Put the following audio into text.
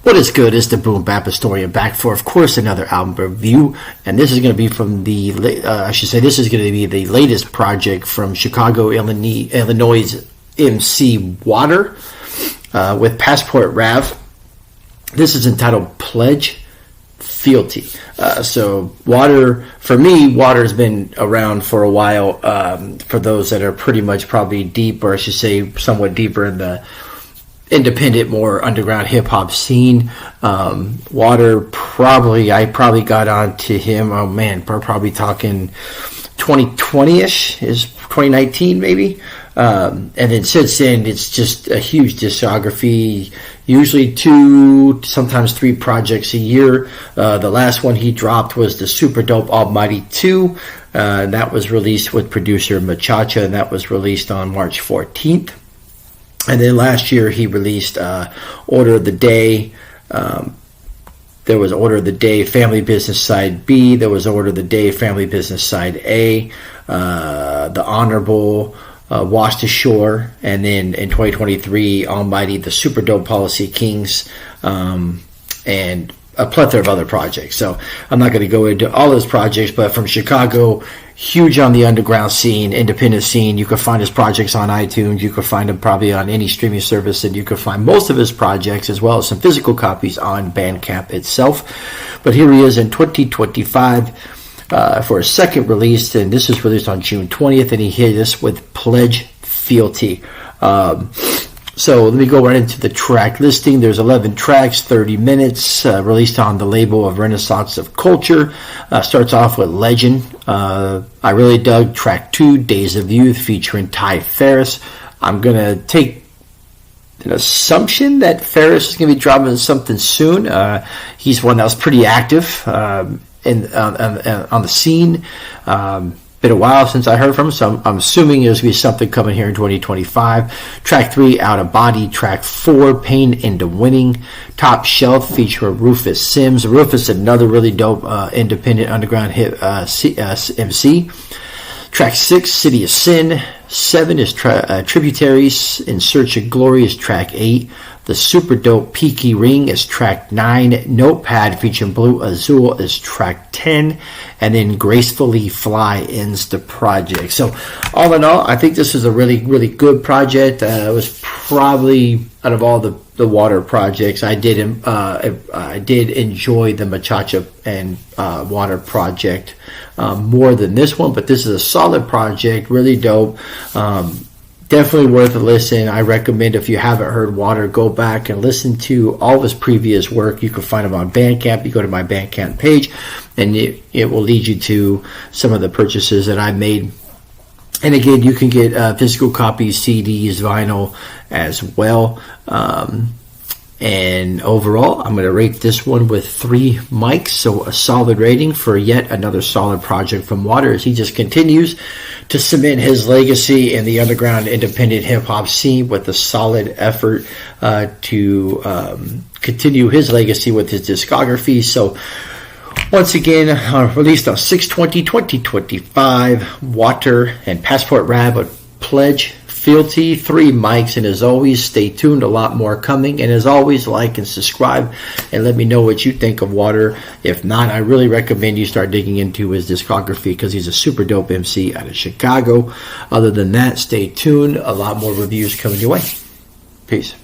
What is good? It's the Boom-BapHistorian back for, of course, another album review, and this is going to be from the, this is going to be the latest project from Chicago, Illinois MC Waterr with Passport Rav. This is entitled Pledge Fealty. So Waterr, for me, Waterr's been around for a while. For those that are pretty much probably deep, or I should say somewhat deeper in the independent, more underground hip-hop scene. Waterr, I probably got on to him, oh man, we're probably talking 2020-ish, is 2019 maybe. And then since then, it's just a huge discography, usually 2, sometimes 3 projects a year. The last one he dropped was the super dope Almighty 2. That was released with producer Machacha, and that was released on March 14th. And then last year he released Order of the Day. There was Order of the Day Family Business Side B. There was Order of the Day Family Business Side A. The Honorable Washed Ashore. And then in 2023, Almighty, the Super Dope Policy Kings, and a plethora of other projects. So I'm not going to go into all those projects, but from Chicago, huge on the underground scene, independent scene. You can find his projects on iTunes. You can find him probably on any streaming service, and you can find most of his projects as well as some physical copies on Bandcamp itself. But here he is in 2025 for a second release, and this is released on June 20th, and he hit us with Pledge Fealty. So let me go right into the track listing. There's 11 tracks, 30 minutes, released on the label of Renaissance of Culture. Starts off with Legend. I really dug track 2, Days of Youth, featuring Ty Ferris. I'm going to take an assumption that Ferris is going to be dropping something soon. He's one that was pretty active on the scene. Been a while since I heard from him, so I'm assuming there's going to be something coming here in 2025. Track 3, Out of Body. Track 4, Pain into Winning. Top Shelf, featuring Rufus Sims. Rufus, another really dope independent underground hip MC. Track 6, City of Sin. 7 is Tributaries. In Search of Glory is track 8. The super dope Peaky Ring is track 9. Notepad featuring Blue Azul is track 10. And then Gracefully Fly ends the project. So all in all, I think this is a really, really good project. It was probably, out of all the Waterr projects, I did enjoy the Machacha and Waterr project more than this one. But this is a solid project, really dope. Definitely worth a listen. I recommend, if you haven't heard Waterr, go back and listen to all of his previous work. You can find him on Bandcamp. You go to my Bandcamp page, and it will lead you to some of the purchases that I made. And again, you can get physical copies, CDs, vinyl as well. And overall, I'm going to rate this one with 3 mics, so a solid rating for yet another solid project from Waterr as he just continues to cement his legacy in the underground independent hip-hop scene with a solid effort to continue his legacy with his discography. So once again, released on 6/20/2025, Waterr and Passport Rav with Pledge Fealty, 3 mics, and as always, stay tuned, a lot more coming. And as always, like and subscribe and let me know what you think of Waterr. If not, I really recommend you start digging into his discography because he's a super dope MC out of Chicago. Other than that, stay tuned, a lot more reviews coming your way. Peace.